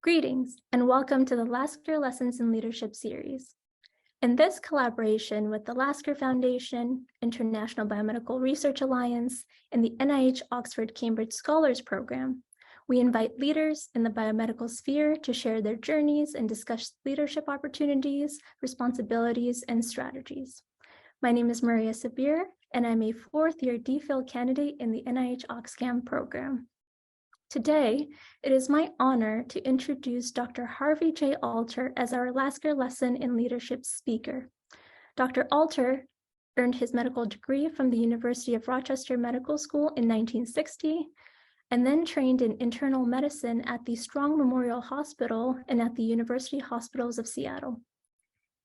Greetings and welcome to the Lasker Lessons in Leadership series. In this collaboration with the Lasker Foundation, International Biomedical Research Alliance, and the NIH Oxford Cambridge Scholars Program, we invite leaders in the biomedical sphere to share their journeys and discuss leadership opportunities, responsibilities, and strategies. My name is Maria Sabir, and I'm a fourth-year DPhil candidate in the NIH OxCam program. Today, it is my honor to introduce Dr. Harvey J. Alter as our Lasker Lesson in Leadership speaker. Dr. Alter earned his medical degree from the University of Rochester Medical School in 1960, and then trained in internal medicine at the Strong Memorial Hospital and at the University Hospitals of Seattle.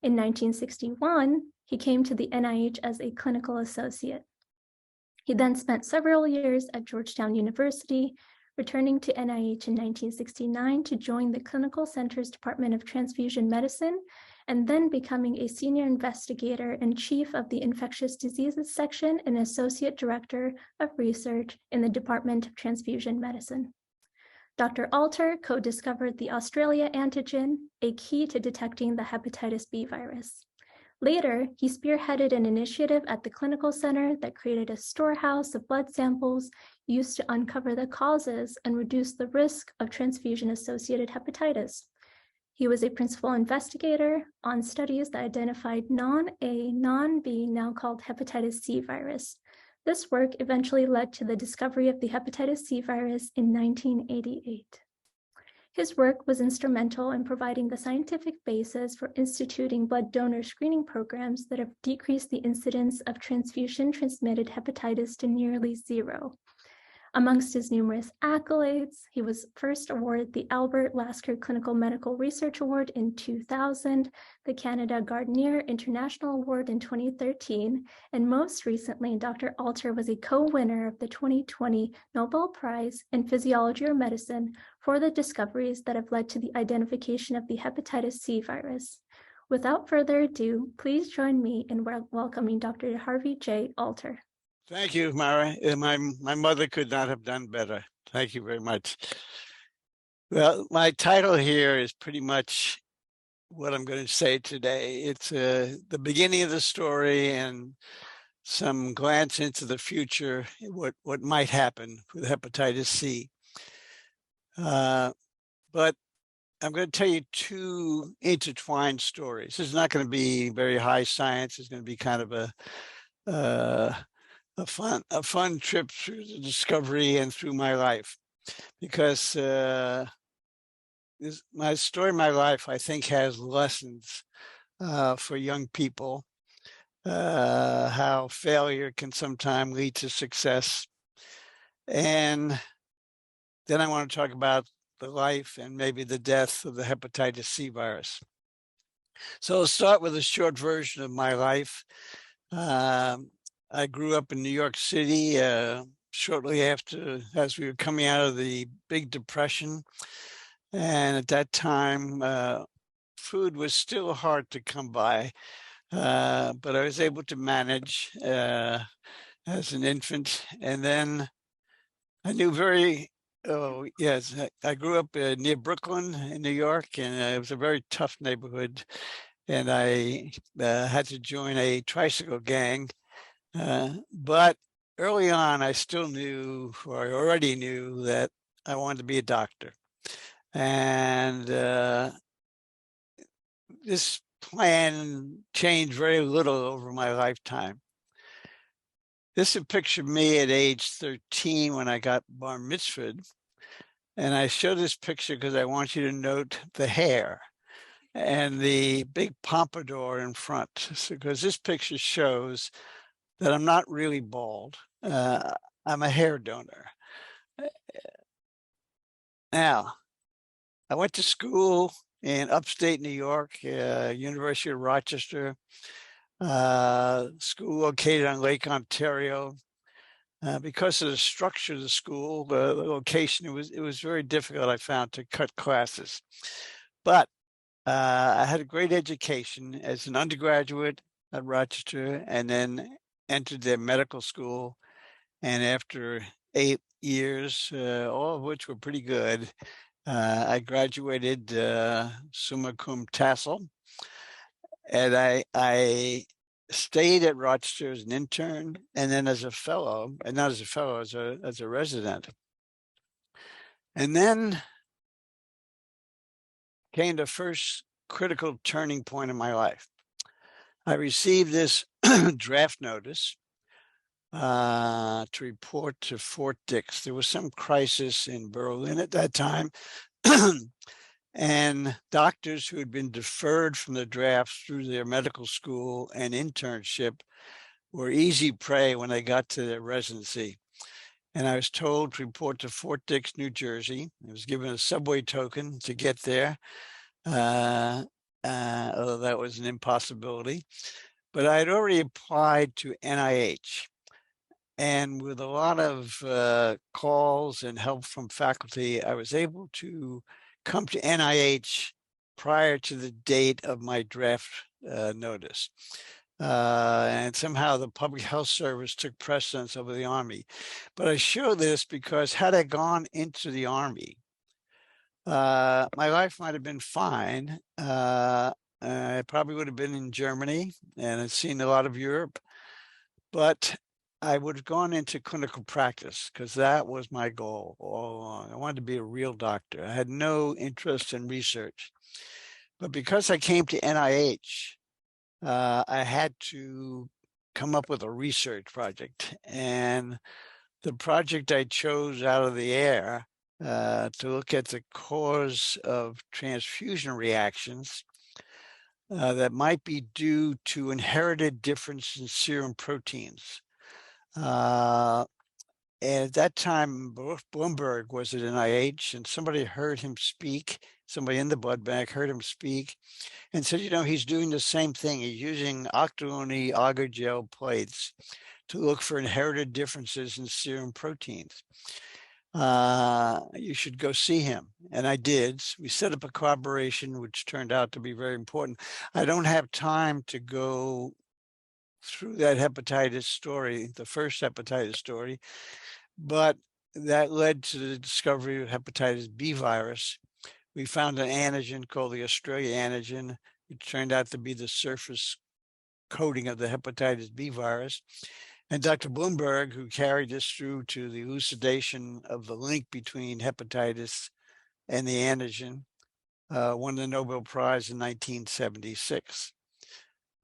In 1961, he came to the NIH as a clinical associate. He then spent several years at Georgetown University, returning to NIH in 1969 to join the Clinical Center's Department of Transfusion Medicine, and then becoming a senior investigator and chief of the Infectious Diseases Section and associate director of research in the Department of Transfusion Medicine. Dr. Alter co-discovered the Australia antigen, a key to detecting the hepatitis B virus. Later, he spearheaded an initiative at the Clinical Center that created a storehouse of blood samples used to uncover the causes and reduce the risk of transfusion-associated hepatitis. He was a principal investigator on studies that identified non-A, non-B, now called hepatitis C virus. This work eventually led to the discovery of the hepatitis C virus in 1988. His work was instrumental in providing the scientific basis for instituting blood donor screening programs that have decreased the incidence of transfusion-transmitted hepatitis to nearly zero. Amongst his numerous accolades, he was first awarded the Albert Lasker Clinical Medical Research Award in 2000, the Canada Gardner International Award in 2013, and most recently, Dr. Alter was a co-winner of the 2020 Nobel Prize in Physiology or Medicine for the discoveries that have led to the identification of the hepatitis C virus. Without further ado, please join me in welcoming Dr. Harvey J. Alter. Thank you, Mara. My mother could not have done better. Thank you very much. Well, my title here is pretty much what I'm going to say today. It's the beginning of the story and some glance into the future, what might happen with hepatitis C. But I'm going to tell you two intertwined stories. This is not going to be very high science. It's going to be kind of a fun trip through the discovery and through my life, because my story, my life, I think has lessons for young people, how failure can sometimes lead to success. And then I want to talk about the life and maybe the death of the hepatitis C virus. So I'll start with a short version of my life. I grew up in New York City shortly after, as we were coming out of the Big Depression. And at that time, food was still hard to come by, but I was able to manage as an infant. And then I knew I grew up near Brooklyn in New York, and it was a very tough neighborhood. And I had to join a tricycle gang. But early on, I already knew that I wanted to be a doctor. And this plan changed very little over my lifetime. This is a picture of me at age 13 when I got bar mitzvahed. And I show this picture because I want you to note the hair and the big pompadour in front, because this picture shows that I'm not really bald. I'm a hair donor. Now, I went to school in upstate New York, University of Rochester, school located on Lake Ontario. Because of the structure of the school, the location, it was very difficult, I found, to cut classes. But I had a great education as an undergraduate at Rochester, and then entered their medical school. And after 8 years, all of which were pretty good, I graduated summa cum tassel, and I stayed at Rochester as an intern, and then as a fellow, and not as a fellow, as a resident. And then came the first critical turning point in my life. I received this draft notice to report to Fort Dix. There was some crisis in Berlin at that time, and doctors who had been deferred from the drafts through their medical school and internship were easy prey when they got to their residency. And I was told to report to Fort Dix, New Jersey. I was given a subway token to get there, although that was an impossibility. But I had already applied to NIH. And with a lot of calls and help from faculty, I was able to come to NIH prior to the date of my draft notice. And somehow the Public Health Service took precedence over the Army. But I show this because had I gone into the Army, my life might have been fine. I probably would have been in Germany and had seen a lot of Europe, but I would have gone into clinical practice because that was my goal all along. I wanted to be a real doctor. I had no interest in research. But because I came to NIH, I had to come up with a research project. And the project I chose out of the air to look at the cause of transfusion reactions that might be due to inherited difference in serum proteins. And at that time, Bloomberg was at NIH, and somebody heard him speak. Somebody in the blood bank heard him speak and said, he's doing the same thing. He's using octolony agar gel plates to look for inherited differences in serum proteins. You should go see him. And I did. We set up a collaboration, which turned out to be very important. I don't have time to go through that hepatitis story, the first hepatitis story, but that led to the discovery of hepatitis B virus. We found an antigen called the Australia antigen, which turned out to be the surface coating of the hepatitis B virus. And Dr. Bloomberg, who carried this through to the elucidation of the link between hepatitis and the antigen, won the Nobel Prize in 1976.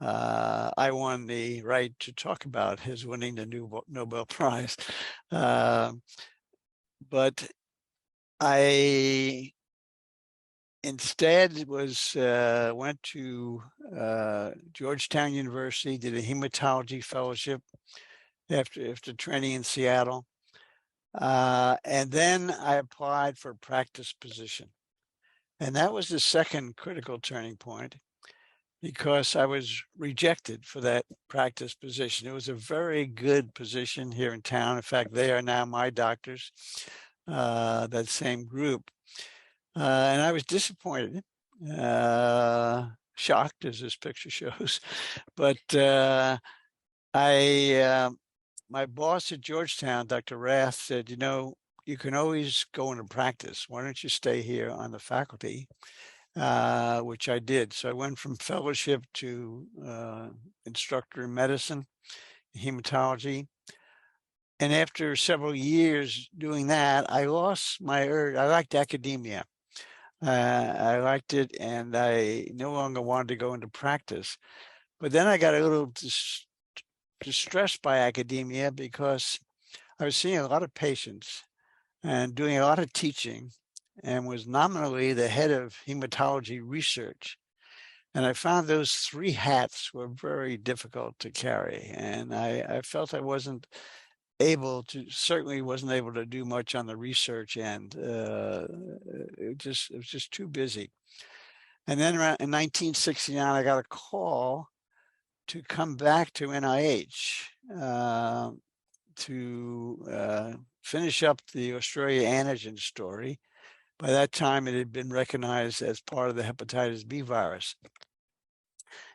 I won the right to talk about his winning the Nobel Prize. But I instead went to Georgetown University, did a hematology fellowship after training in Seattle. And then I applied for a practice position. And that was the second critical turning point, because I was rejected for that practice position. It was a very good position here in town. In fact, they are now my doctors, that same group. And I was disappointed, shocked, as this picture shows. But my boss at Georgetown, Dr. Rath, said, you can always go into practice. Why don't you stay here on the faculty? Which I did. So I went from fellowship to instructor in medicine, hematology. And after several years doing that, I lost my urge. I liked academia. I liked it, and I no longer wanted to go into practice. But then I got a little distressed by academia because I was seeing a lot of patients and doing a lot of teaching, and was nominally the head of hematology research. And I found those three hats were very difficult to carry. And I felt I certainly wasn't able to do much on the research end. It was just too busy. And then around in 1969, I got a call to come back to NIH to finish up the Australia antigen story. By that time, it had been recognized as part of the hepatitis B virus.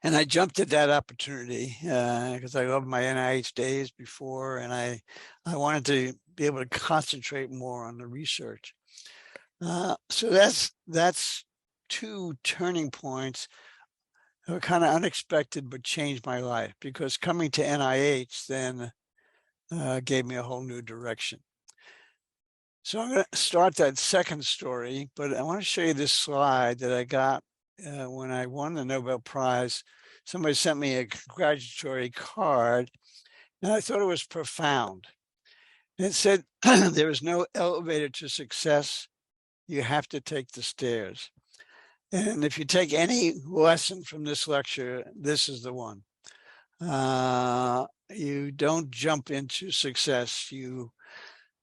And I jumped at that opportunity because I loved my NIH days before, and I wanted to be able to concentrate more on the research. So that's two turning points that were kind of unexpected, but changed my life, because coming to NIH then gave me a whole new direction. So I'm going to start that second story, but I want to show you this slide that I got when I won the Nobel Prize. Somebody sent me a congratulatory card, and I thought it was profound. And it said, there is no elevator to success. You have to take the stairs. And if you take any lesson from this lecture, this is the one. You don't jump into success. You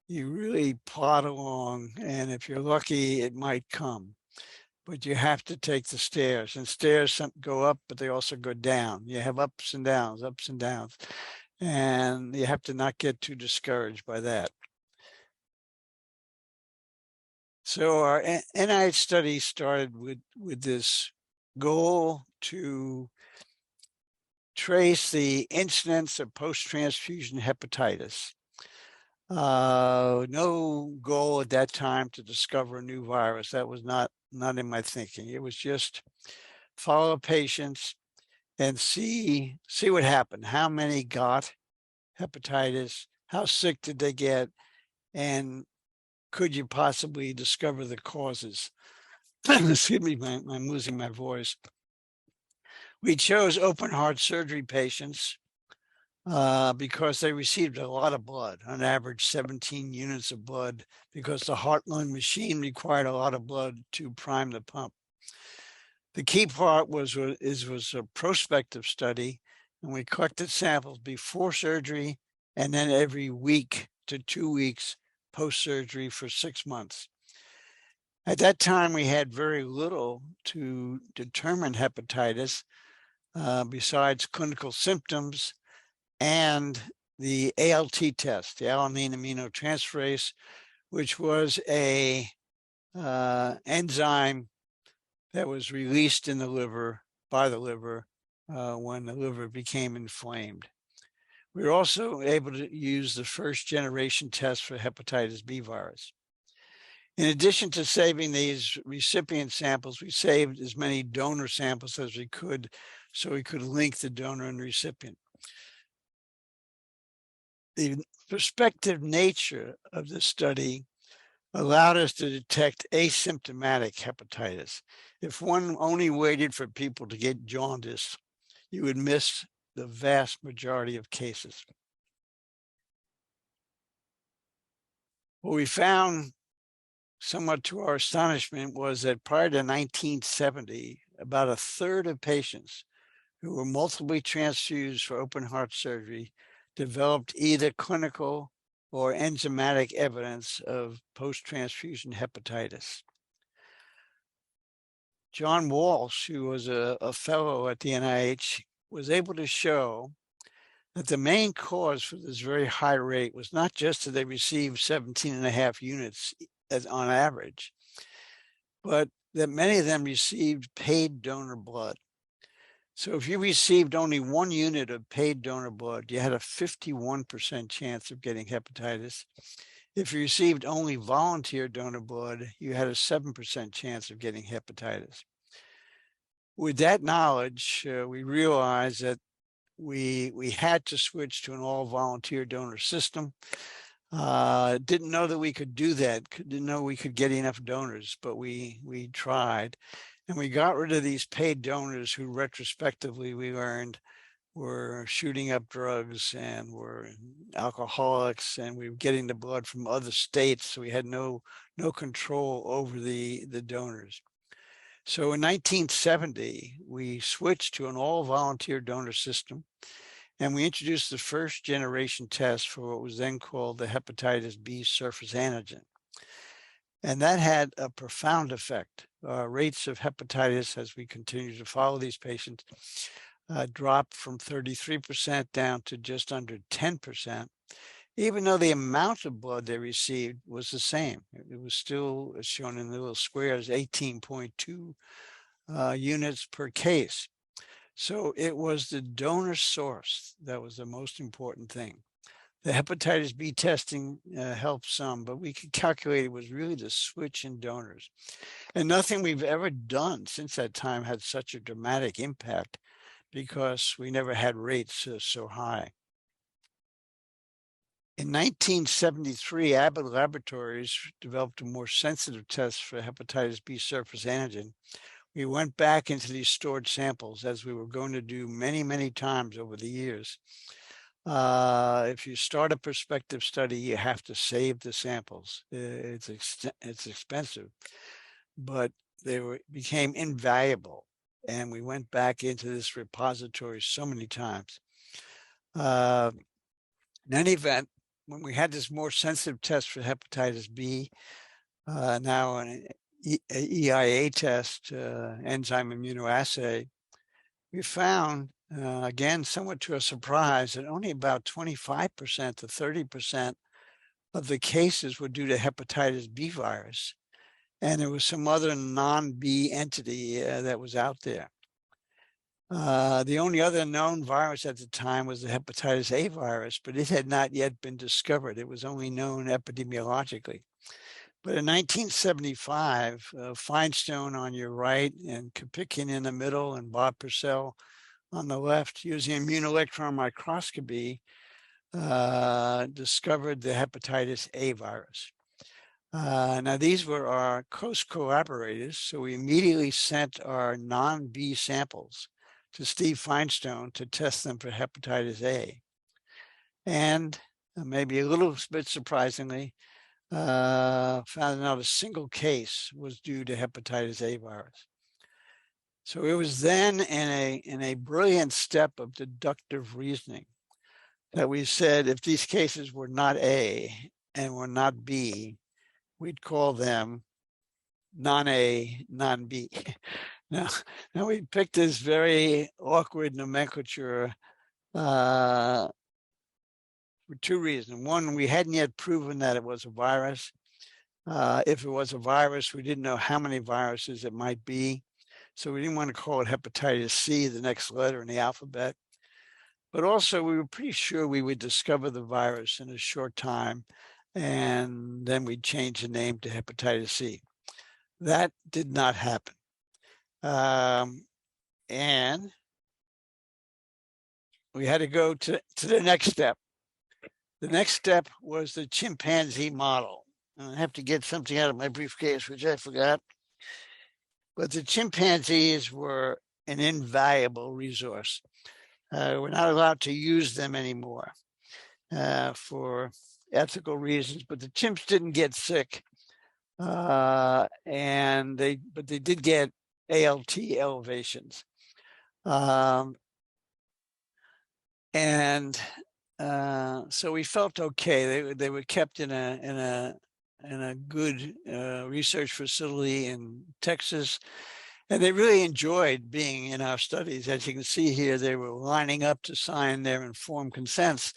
really plod along, and if you're lucky, it might come. But you have to take the stairs, and stairs go up, but they also go down. You have ups and downs, and you have to not get too discouraged by that. So our NIH study started with this goal to trace the incidence of post-transfusion hepatitis. No goal at that time to discover a new virus. That was not in my thinking. It was just follow patients and see what happened. How many got hepatitis? How sick did they get? And could you possibly discover the causes? Excuse me, I'm losing my voice. We chose open heart surgery patients because they received a lot of blood, on average 17 units of blood, because the heart-lung machine required a lot of blood to prime the pump. The key part was a prospective study, and we collected samples before surgery and then every week to 2 weeks post-surgery for 6 months. At that time, we had very little to determine hepatitis besides clinical symptoms and the ALT test, the alanine aminotransferase, which was a enzyme that was released in the liver, by the liver, when the liver became inflamed. We were also able to use the first generation test for hepatitis B virus. In addition to saving these recipient samples, we saved as many donor samples as we could, so we could link the donor and recipient. The prospective nature of the study allowed us to detect asymptomatic hepatitis. If one only waited for people to get jaundice, you would miss the vast majority of cases. What we found, somewhat to our astonishment, was that prior to 1970, about a third of patients who were multiply transfused for open heart surgery developed either clinical or enzymatic evidence of post-transfusion hepatitis. John Walsh, who was a fellow at the NIH, was able to show that the main cause for this very high rate was not just that they received 17.5 units on average, but that many of them received paid donor blood. So if you received only 1 unit of paid donor blood, you had a 51% chance of getting hepatitis. If you received only volunteer donor blood, you had a 7% chance of getting hepatitis. With that knowledge, we realized that we had to switch to an all-volunteer donor system. Didn't know that we could do that, didn't know we could get enough donors, but we tried. And we got rid of these paid donors who retrospectively we learned were shooting up drugs and were alcoholics, and we were getting the blood from other states, so we had no control over the donors. So in 1970, we switched to an all-volunteer donor system, and we introduced the first generation test for what was then called the hepatitis B surface antigen. And that had a profound effect. Rates of hepatitis, as we continue to follow these patients, dropped from 33% down to just under 10%, even though the amount of blood they received was the same. It was still, as shown in the little squares, 18.2 units per case. So it was the donor source that was the most important thing. The hepatitis B testing helped some, but we could calculate it was really the switch in donors. And nothing we've ever done since that time had such a dramatic impact because we never had rates so high. In 1973, Abbott Laboratories developed a more sensitive test for hepatitis B surface antigen. We went back into these stored samples, as we were going to do many, many times over the years. If you start a prospective study, you have to save the samples. It's expensive, but they became invaluable. And we went back into this repository so many times. In any event, when we had this more sensitive test for hepatitis B, now an EIA test, enzyme immunoassay, we found, again, somewhat to a surprise, that only about 25% to 30% of the cases were due to hepatitis B virus. And there was some other non-B entity that was out there. The only other known virus at the time was the hepatitis A virus, but it had not yet been discovered. It was only known epidemiologically. But in 1975, Feinstein on your right and Kapickian in the middle and Bob Purcell on the left, using immunoelectron microscopy, discovered the hepatitis A virus. Now, these were our close collaborators, so we immediately sent our non-B samples to Steve Feinstein to test them for hepatitis A. And maybe a little bit surprisingly, found out a single case was due to hepatitis A virus. So it was then in a brilliant step of deductive reasoning that we said if these cases were not A and were not B, we'd call them non-A, non-B. Now we picked this very awkward nomenclature for two reasons. One, we hadn't yet proven that it was a virus. If it was a virus, we didn't know how many viruses it might be. So we didn't want to call it hepatitis C, the next letter in the alphabet. But also, we were pretty sure we would discover the virus in a short time, and then we'd change the name to hepatitis C. That did not happen. And we had to go to the next step. The next step was the chimpanzee model. I have to get something out of my briefcase, which I forgot. But the chimpanzees were an invaluable resource. We're not allowed to use them anymore for ethical reasons, but the chimps didn't get sick. But they did get ALT elevations. So we felt okay. They were kept in a good research facility in Texas, and they really enjoyed being in our studies. As you can see here, they were lining up to sign their informed consents,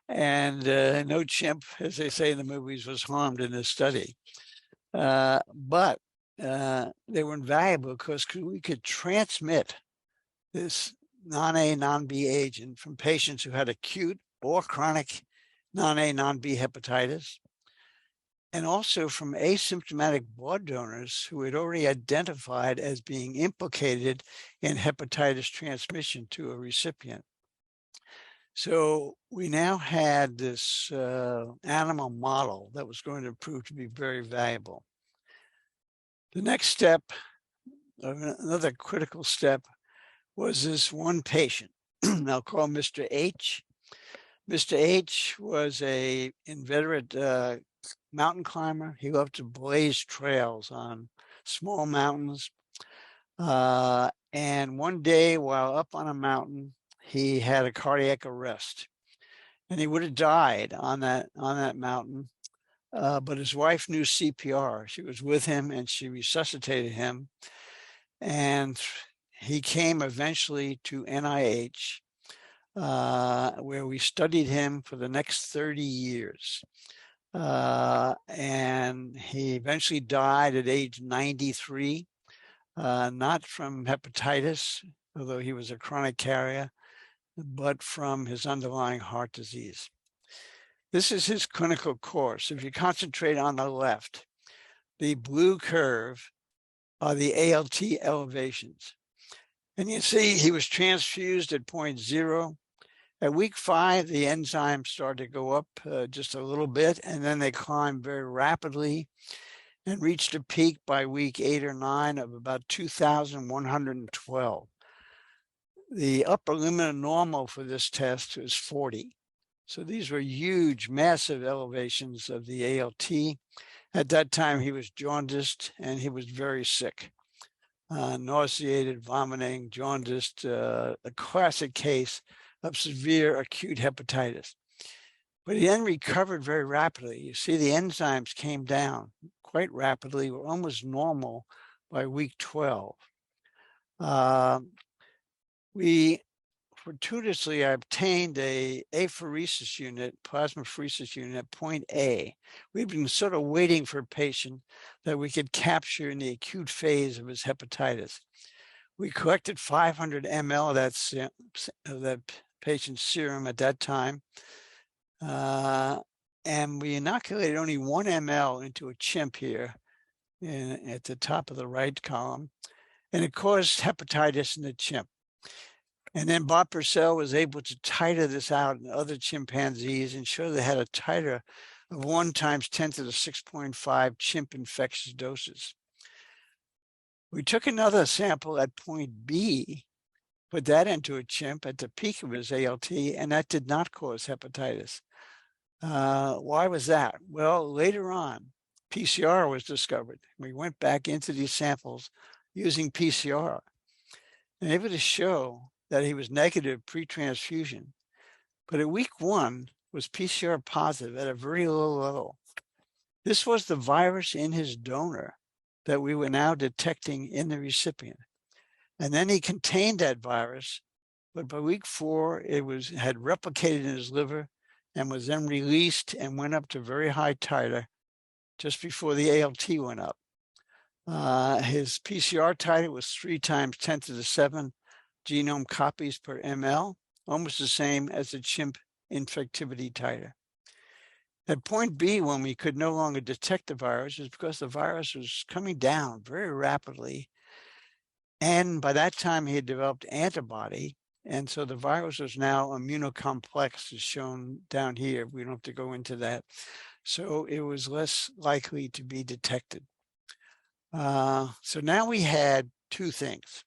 and no chimp, as they say in the movies, was harmed in this study. But they were invaluable because we could transmit this non-A, non-B agent from patients who had acute or chronic non-A, non-B hepatitis, and also from asymptomatic blood donors who had already identified as being implicated in hepatitis transmission to a recipient. So we now had this animal model that was going to prove to be very valuable. The next step, another critical step, was this one patient. I'll call Mr. H. Mr. H was an inveterate mountain climber. He loved to blaze trails on small mountains. And one day while up on a mountain, he had a cardiac arrest. And he would have died on that mountain. But his wife knew CPR. She was with him and she resuscitated him. And he came eventually to NIH, where we studied him for the next 30 years. And he eventually died at age 93, not from hepatitis, although he was a chronic carrier, but from his underlying heart disease. This is his clinical course. If you concentrate on the left, the blue curve are the ALT elevations. And you see he was transfused at 0.0. At week 5, the enzymes started to go up just a little bit, and then they climbed very rapidly and reached a peak by week 8 or 9 of about 2,112. The upper limit of normal for this test was 40. So these were huge, massive elevations of the ALT. At that time, he was jaundiced and he was very sick. Nauseated, vomiting, jaundiced, a classic case of severe acute hepatitis. But he then recovered very rapidly. You see the enzymes came down quite rapidly, were almost normal by week 12. We fortuitously obtained a apheresis unit, plasmapheresis unit at point A. We've been sort of waiting for a patient that we could capture in the acute phase of his hepatitis. We collected 500 ml of that patient's serum at that time, and we inoculated only 1 ml into a chimp here at the top of the right column, and it caused hepatitis in the chimp. And then Bob Purcell was able to titer this out in other chimpanzees and show they had a titer of 1 × 10 to the 6.5 chimp infectious doses. We took another sample at point B, put that into a chimp at the peak of his ALT, and that did not cause hepatitis. Why was that? Well, later on, PCR was discovered. We went back into these samples using PCR and able to show that he was negative pre-transfusion, but at week 1 was PCR positive at a very low level. This was the virus in his donor that we were now detecting in the recipient. And then he contained that virus, but by week 4, it had replicated in his liver and was then released and went up to very high titer just before the ALT went up. His PCR titer was 3 × 10 to the 7 genome copies per ml, almost the same as the chimp infectivity titer. At point B, when we could no longer detect the virus, is because the virus was coming down very rapidly. And by that time, he had developed antibody. And so the virus was now immunocomplex, as shown down here. We don't have to go into that. So it was less likely to be detected. So now we had 2 things.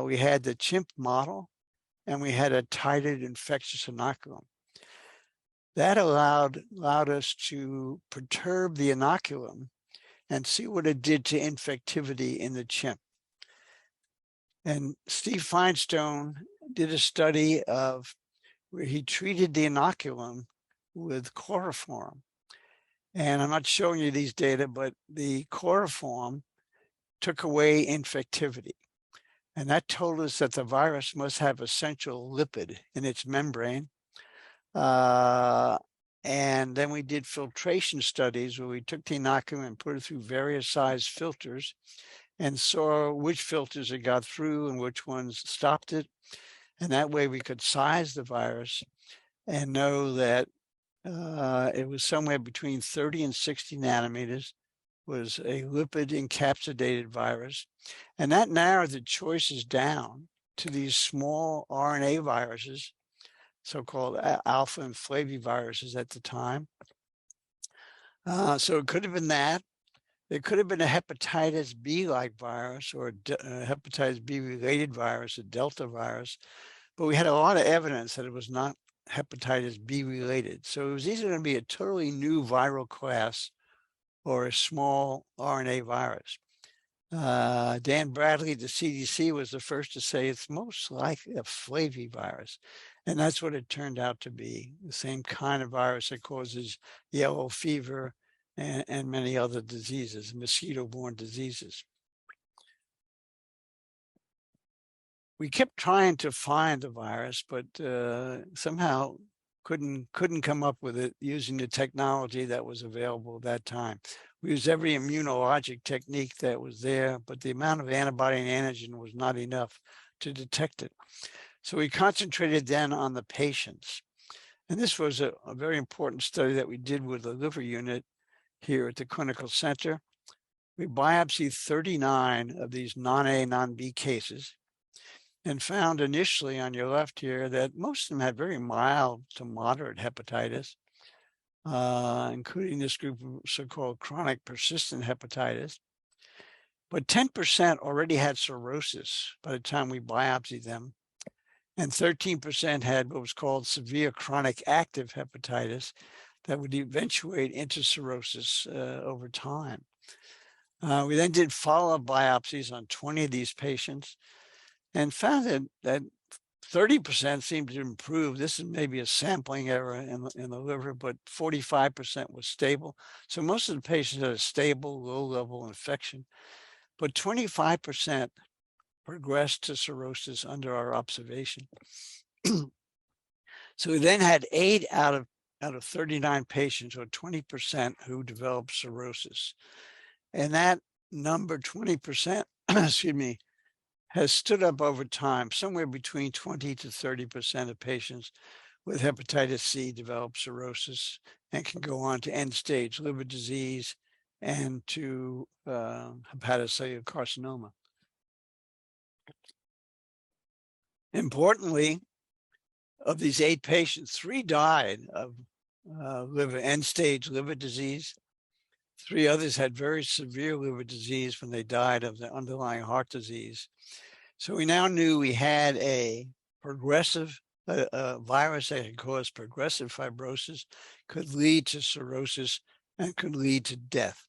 We had the chimp model, and we had a titered infectious inoculum. That allowed us to perturb the inoculum and see what it did to infectivity in the chimp. And Steve Feinstone did a study of where he treated the inoculum with chloroform. And I'm not showing you these data, but the chloroform took away infectivity. And that told us that the virus must have essential lipid in its membrane. And then we did filtration studies where we took the inoculum and put it through various size filters and saw which filters it got through and which ones stopped it. And that way we could size the virus and know that it was somewhere between 30 and 60 nanometers, was a lipid encapsulated virus. And that narrowed the choices down to these small RNA viruses, so-called alpha and flaviviruses at the time. So it could have been that. It could have been a hepatitis B-like virus or a hepatitis B-related virus, a Delta virus. But we had a lot of evidence that it was not hepatitis B-related. So it was either going to be a totally new viral class or a small RNA virus. Dan Bradley, the CDC, was the first to say it's most likely a flavivirus. And that's what it turned out to be, the same kind of virus that causes yellow fever and many other diseases, mosquito-borne diseases. We kept trying to find the virus, but somehow couldn't come up with it using the technology that was available at that time. We used every immunologic technique that was there, but the amount of antibody and antigen was not enough to detect it. So we concentrated then on the patients. And this was a very important study that we did with the liver unit here at the clinical center. We biopsied 39 of these non-A, non-B cases and found initially on your left here that most of them had very mild to moderate hepatitis, including this group of so-called chronic persistent hepatitis. But 10% already had cirrhosis by the time we biopsied them, and 13% had what was called severe chronic active hepatitis that would eventuate into cirrhosis over time. We then did follow-up biopsies on 20 of these patients and found that 30% seemed to improve. This is maybe a sampling error in the liver, but 45% was stable. So most of the patients had a stable, low-level infection, but 25% progressed to cirrhosis under our observation. So we then had 8 out of 39 patients, or 20%, who developed cirrhosis. And that number, 20%, excuse me, has stood up over time. Somewhere between 20 to 30% of patients with hepatitis C develop cirrhosis and can go on to end-stage liver disease and to hepatocellular carcinoma. Importantly, of these 8 patients, 3 died of end-stage liver disease. 3 others had very severe liver disease when they died of the underlying heart disease. So we now knew we had a progressive virus that could cause progressive fibrosis, could lead to cirrhosis, and could lead to death.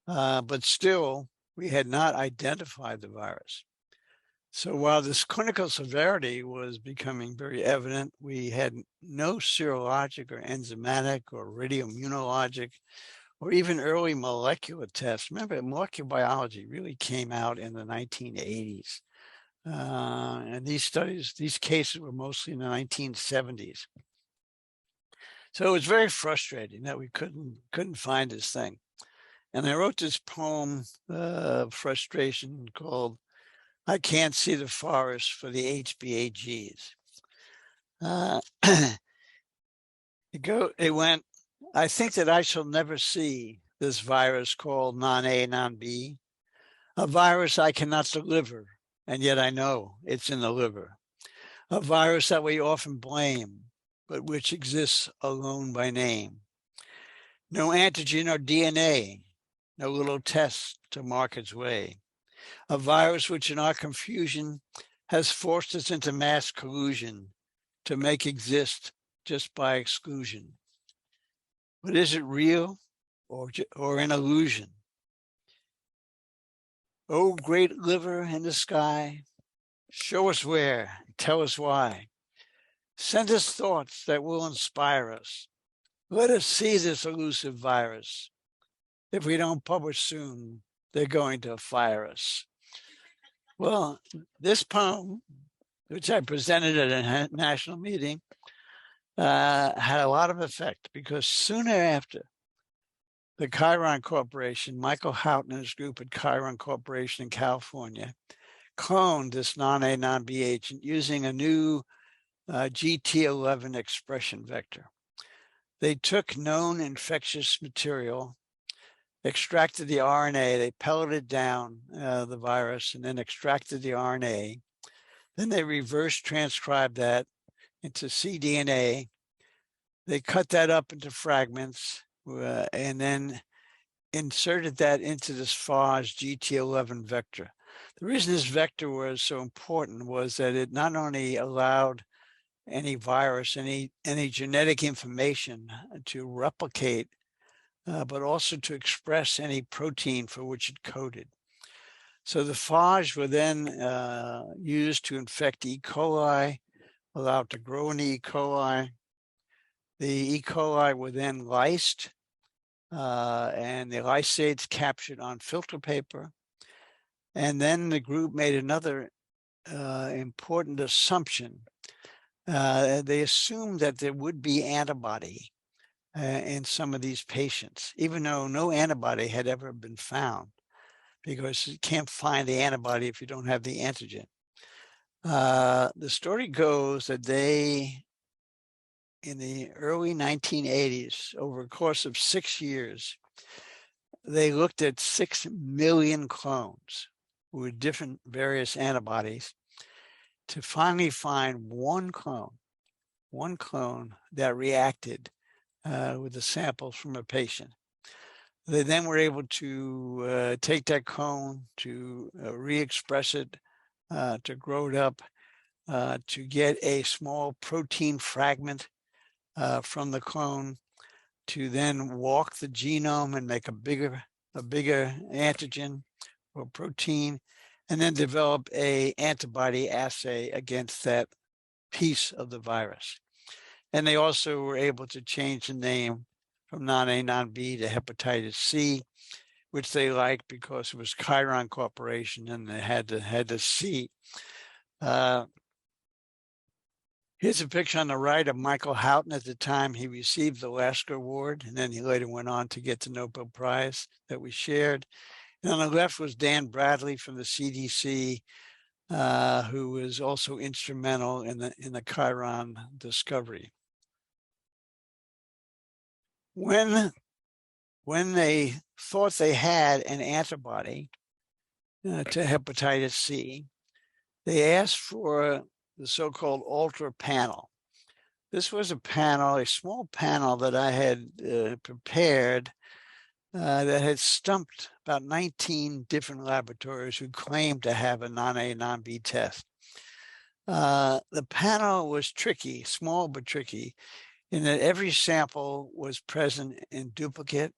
But still, we had not identified the virus. So while this clinical severity was becoming very evident, we had no serologic or enzymatic or radioimmunologic or even early molecular tests. Remember, molecular biology really came out in the 1980s. And these cases were mostly in the 1970s. So it was very frustrating that we couldn't find this thing. And I wrote this poem of frustration called "I Can't See the Forest for the HbAgs." It went, "I think that I shall never see this virus called non-A, non-B, a virus I cannot deliver, and yet I know it's in the liver, a virus that we often blame, but which exists alone by name. No antigen or DNA, no little test to mark its way. A virus which in our confusion has forced us into mass collusion to make exist just by exclusion. But is it real or an illusion? Oh, great liver in the sky, show us where, tell us why. Send us thoughts that will inspire us. Let us see this elusive virus. If we don't publish soon, they're going to fire us." Well, this poem, which I presented at a national meeting, had a lot of effect, because sooner after, the Chiron Corporation, Michael Houghton and his group at Chiron Corporation in California, cloned this non-A, non-B agent using a new GT11 expression vector. They took known infectious material, extracted the RNA, they pelleted down the virus and then extracted the RNA. Then they reverse transcribed that into cDNA. They cut that up into fragments and then inserted that into this phage GT11 vector. The reason this vector was so important was that it not only allowed any virus, any genetic information to replicate, but also to express any protein for which it coded. So the phage were then used to infect E. coli, allowed to grow in E. coli. The E. coli were then lysed, and the lysates captured on filter paper. And then the group made another important assumption. They assumed that there would be antibody in some of these patients, even though no antibody had ever been found, because you can't find the antibody if you don't have the antigen. The story goes that they in the early 1980s, over a course of 6 years, they looked at 6 million clones with different various antibodies to finally find one clone that reacted with the samples from a patient. They then were able to take that clone, to re-express it, to grow it up, to get a small protein fragment from the clone, to then walk the genome and make a bigger antigen or protein, and then develop an antibody assay against that piece of the virus. And they also were able to change the name from non-A, non-B to hepatitis C, which they liked because it was Chiron Corporation and they had the C. Here's a picture on the right of Michael Houghton at the time he received the Lasker Award, and then he later went on to get the Nobel Prize that we shared. And on the left was Dan Bradley from the CDC, who was also instrumental in the Chiron discovery. When they thought they had an antibody to hepatitis C, they asked for the so-called Ultra panel. This was a panel, a small panel that I had prepared that had stumped about 19 different laboratories who claimed to have a non-A, non-B test. The panel was tricky, small but tricky, in that every sample was present in duplicate.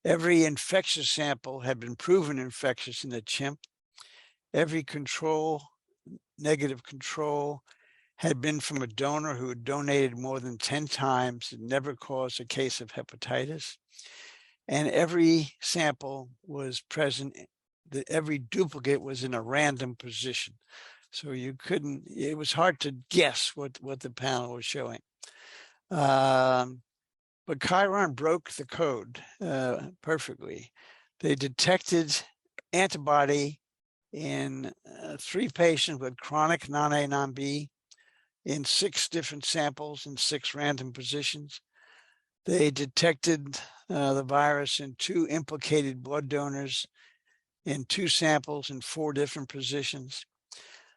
Every infectious sample had been proven infectious in the chimp. Every control, negative control, had been from a donor who had donated more than 10 times and never caused a case of hepatitis. And every sample was present, every duplicate was in a random position. So you couldn't, it was hard to guess what the panel was showing. But Chiron broke the code perfectly. They detected antibody in 3 patients with chronic non-A, non-B in 6 different samples in 6 random positions. They detected the virus in 2 implicated blood donors in 2 samples in 4 different positions.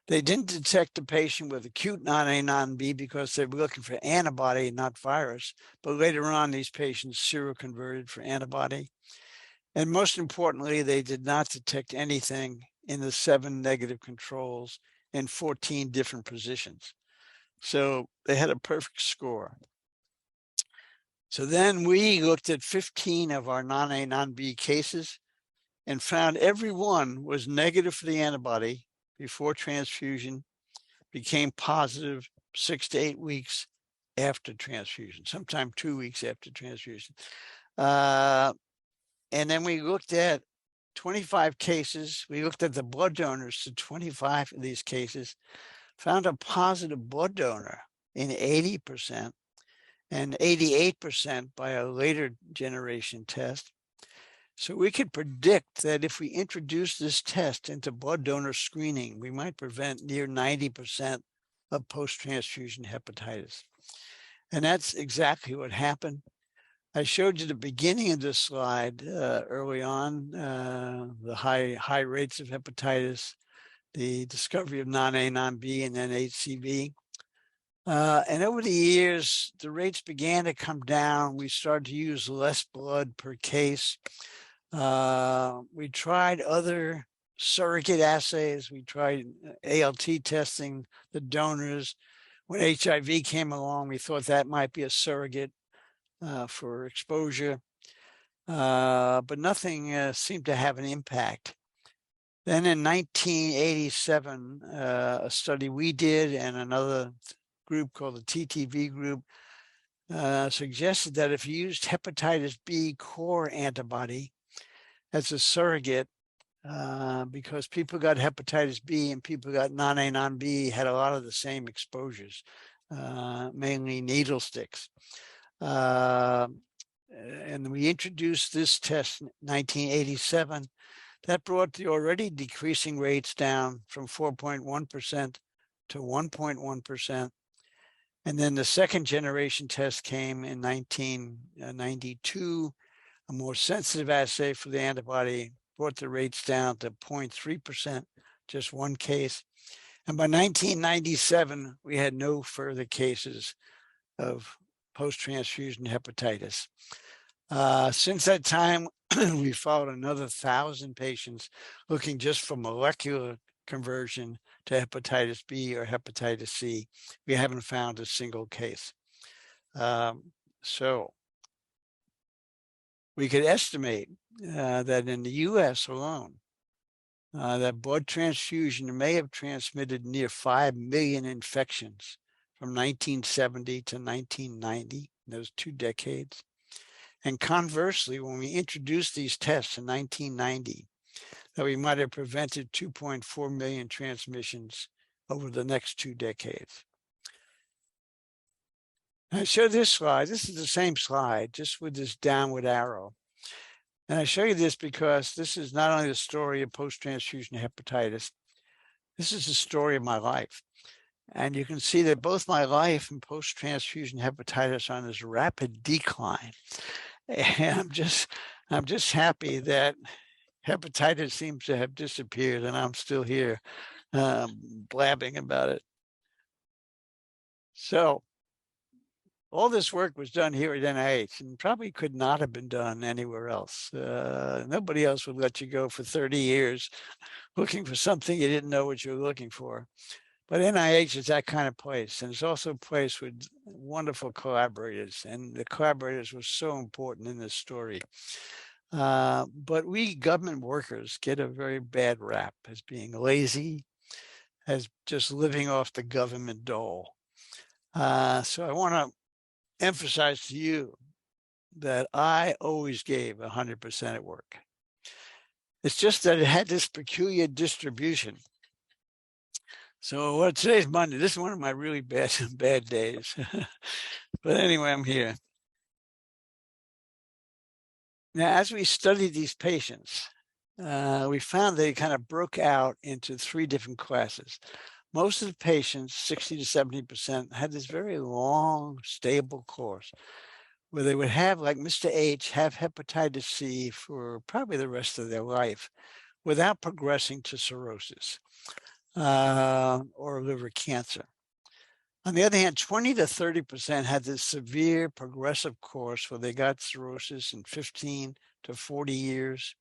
They didn't detect a patient with acute non-A, non-B because they were looking for antibody, not virus. But later on, these patients seroconverted for antibody. And most importantly, they did not detect anything in the 7 negative controls in 14 different positions. So they had a perfect score. So then we looked at 15 of our non-A, non-B cases and found every one was negative for the antibody before transfusion, became positive 6 to 8 weeks after transfusion, sometime 2 weeks after transfusion. And then we looked at 25 cases. We looked at the blood donors to 25 of these cases, found a positive blood donor in 80% and 88% by a later generation test. So we could predict that if we introduce this test into blood donor screening, we might prevent near 90% of post-transfusion hepatitis. And that's exactly what happened. I showed you the beginning of this slide early on, the high rates of hepatitis, the discovery of non-A, non-B, and then HCV. And over the years, the rates began to come down. We started to use less blood per case. We tried other surrogate assays. We tried ALT testing the donors. When HIV came along, we thought that might be a surrogate for exposure, but nothing seemed to have an impact. Then in 1987, a study we did and another group called the TTV group suggested that if you used hepatitis B core antibody as a surrogate, because people got hepatitis B and people got non-A, non-B had a lot of the same exposures, mainly needle sticks. And we introduced this test in 1987. That brought the already decreasing rates down from 4.1% to 1.1%. And then the second generation test came in 1992, a more sensitive assay for the antibody, brought the rates down to 0.3%, just one case. And by 1997, we had no further cases of post-transfusion hepatitis. Since that time, we followed another 1,000 patients looking just for molecular conversion to hepatitis B or hepatitis C. We haven't found a single case. So we could estimate that in the US alone, that blood transfusion may have transmitted near 5 million infections from 1970 to 1990, those 2 decades. And conversely, when we introduced these tests in 1990, that we might have prevented 2.4 million transmissions over the next 2 decades. I show this slide. This is the same slide, just with this downward arrow. And I show you this because this is not only the story of post-transfusion hepatitis, this is the story of my life. And you can see that both my life and post-transfusion hepatitis are on this rapid decline. And I'm just happy that hepatitis seems to have disappeared and I'm still here blabbing about it. So all this work was done here at NIH and probably could not have been done anywhere else. Nobody else would let you go for 30 years looking for something you didn't know what you were looking for. But NIH is that kind of place, and it's also a place with wonderful collaborators, and the collaborators were so important in this story. But we government workers get a very bad rap as being lazy, as just living off the government dole. So I want to emphasize to you that I always gave 100% at work. It's just that it had this peculiar distribution. So today's Monday. This is one of my really bad days. But anyway, I'm here. Now, as we studied these patients, we found they kind of broke out into 3 different classes. Most of the patients, 60 to 70%, had this very long, stable course where they would have, like Mr. H, have hepatitis C for probably the rest of their life without progressing to cirrhosis or liver cancer. On the other hand, 20 to 30% had this severe progressive course where they got cirrhosis in 15 to 40 years.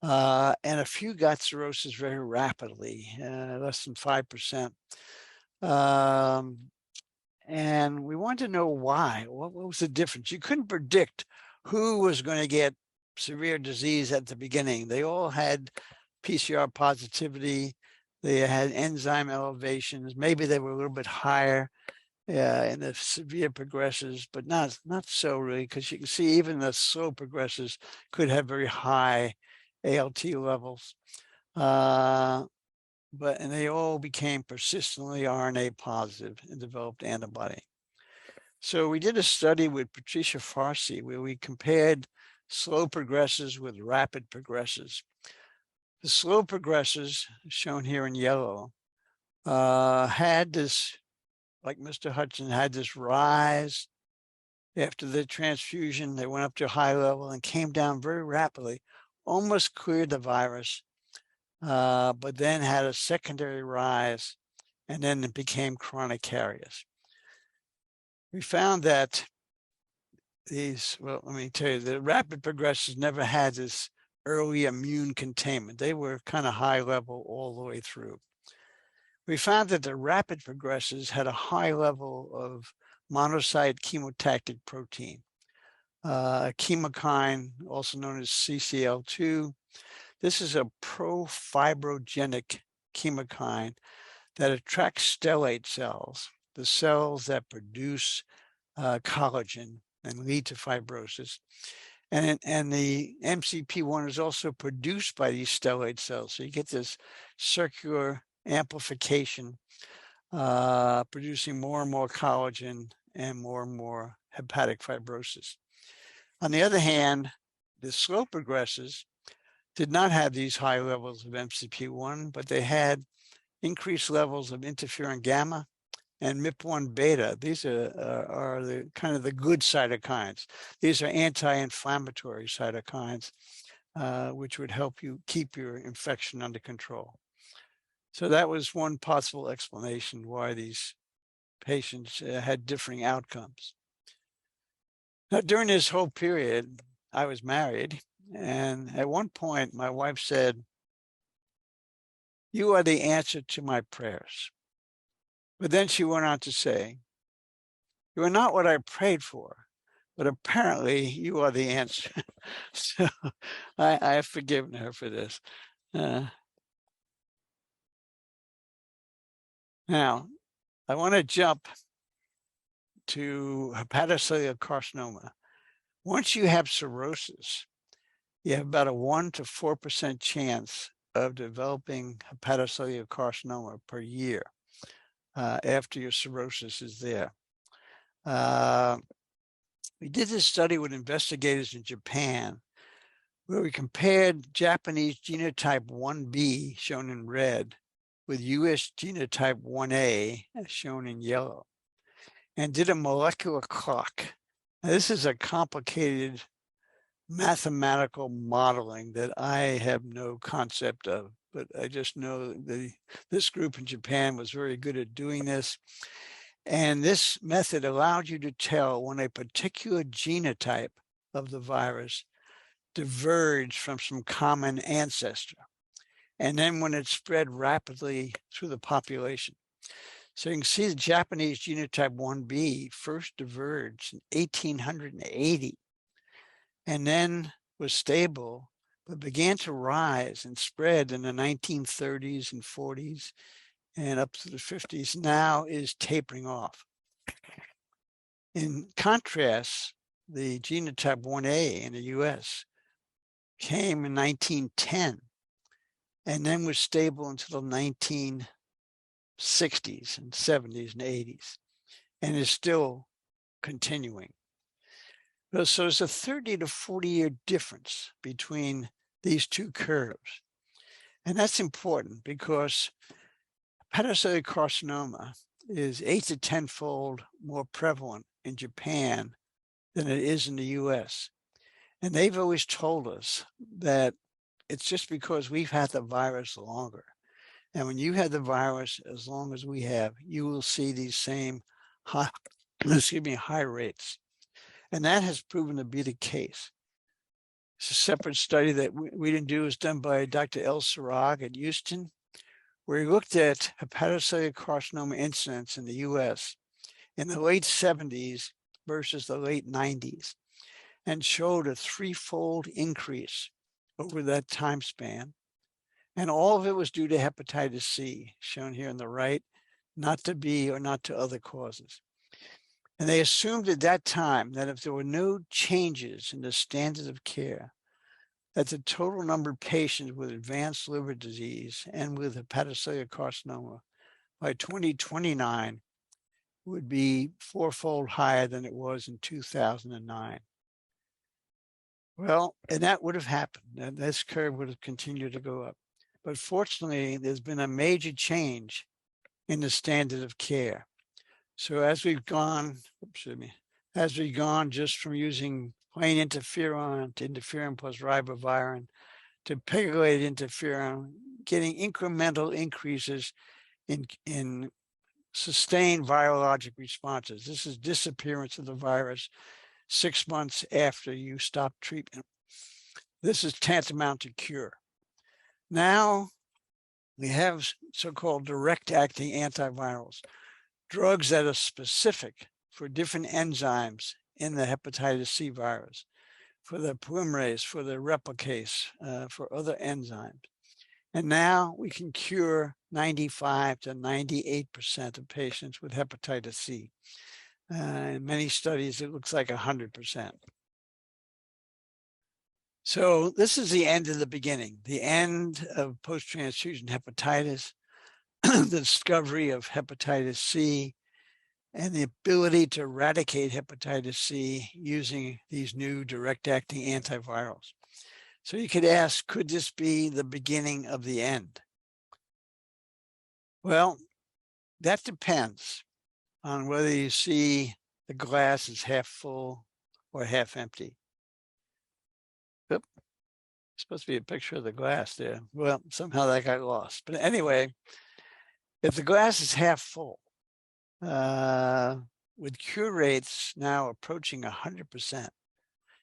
And a few got cirrhosis very rapidly, less than 5%. And we wanted to know why. What was the difference? You couldn't predict who was going to get severe disease at the beginning. They all had PCR positivity. They had enzyme elevations. Maybe they were a little bit higher in the severe progressors, but not so really, because you can see even the slow progressors could have very high ALT levels. And they all became persistently RNA positive and developed antibody. So we did a study with Patricia Farsi where we compared slow progressors with rapid progressors. The slow progressors, shown here in yellow, had this, like Mr. Hudson, had this rise after the transfusion. They went up to a high level and came down very rapidly, almost cleared the virus, but then had a secondary rise, and then it became chronic carriers. We found that these, well, let me tell you, the rapid progressors never had this early immune containment. They were kind of high level all the way through. We found that the rapid progressors had a high level of monocyte chemotactic protein, chemokine, also known as CCL2. This is a profibrogenic chemokine that attracts stellate cells, the cells that produce collagen and lead to fibrosis. And the MCP1 is also produced by these stellate cells. So you get this circular amplification, producing more and more collagen and more hepatic fibrosis. On the other hand, the slow progressors did not have these high levels of MCP1, but they had increased levels of interferon gamma and MIP-1 beta. These are the kind of the good cytokines. These are anti-inflammatory cytokines, which would help you keep your infection under control. So that was one possible explanation why these patients had differing outcomes. Now, during this whole period, I was married, and at one point, my wife said, "You are the answer to my prayers." But then she went on to say, "You are not what I prayed for, but apparently you are the answer." So I have forgiven her for this. Now, I want to jump to hepatocellular carcinoma. Once you have cirrhosis, you have about a 1 to 4% chance of developing hepatocellular carcinoma per year after your cirrhosis is there. We did this study with investigators in Japan, where we compared Japanese genotype 1B, shown in red, with US genotype 1A, shown in yellow, and did a molecular clock. Now, this is a complicated mathematical modeling that I have no concept of, but I just know that this group in Japan was very good at doing this. And this method allowed you to tell when a particular genotype of the virus diverged from some common ancestor, and then when it spread rapidly through the population. So you can see the Japanese genotype 1B first diverged in 1880, and then was stable, but began to rise and spread in the 1930s and 40s and up to the 50s, now is tapering off. In contrast, the genotype 1A in the US came in 1910 and then was stable until the 1960s and 70s and 80s, and is still continuing. So there's a 30 to 40-year difference between these two curves. And that's important because hepatocellular carcinoma is 8 to 10-fold more prevalent in Japan than it is in the US. And they've always told us that it's just because we've had the virus longer. And when you had the virus as long as we have, you will see these same high rates. And that has proven to be the case. It's a separate study that we didn't do. It was done by Dr. El Sarag at Houston, where he looked at hepatocellular carcinoma incidence in the US in the late 70s versus the late 90s, and showed a 3-fold increase over that time span. And all of it was due to hepatitis C, shown here on the right, not to B or not to other causes. And they assumed at that time that if there were no changes in the standard of care, that the total number of patients with advanced liver disease and with hepatocellular carcinoma by 2029 would be 4-fold higher than it was in 2009. Well, and that would have happened, and this curve would have continued to go up. But fortunately, there's been a major change in the standard of care. So as we've gone just from using plain interferon to interferon plus ribavirin to pegylated interferon, getting incremental increases in sustained virologic responses. This is disappearance of the virus 6 months after you stop treatment. This is tantamount to cure. Now we have so-called direct-acting antivirals, drugs that are specific for different enzymes in the hepatitis C virus, for the polymerase, for the replicase, for other enzymes. And now we can cure 95 to 98% of patients with hepatitis C. In many studies, it looks like 100%. So this is the end of the beginning, the end of post-transfusion hepatitis, the discovery of hepatitis C, and the ability to eradicate hepatitis C using these new direct-acting antivirals. So you could ask, could this be the beginning of the end? Well, that depends. on whether you see the glass is half full or half empty. Oop, supposed to be a picture of the glass there. Well, somehow that got lost. But anyway, if the glass is half full, with cure rates now approaching 100%,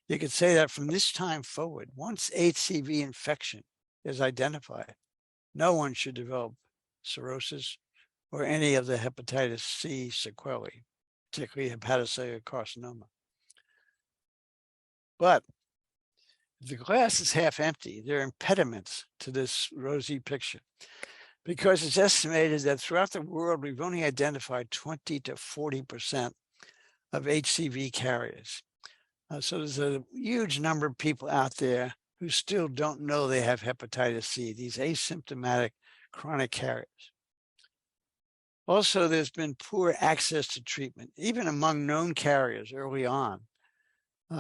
you could say that from this time forward, once HCV infection is identified, no one should develop cirrhosis or any of the hepatitis C sequelae, particularly hepatocellular carcinoma. But if the glass is half empty, there are impediments to this rosy picture, because it's estimated that throughout the world, we've only identified 20 to 40% of HCV carriers. So there's a huge number of people out there who still don't know they have hepatitis C, these asymptomatic chronic carriers. Also, there's been poor access to treatment, even among known carriers early on. In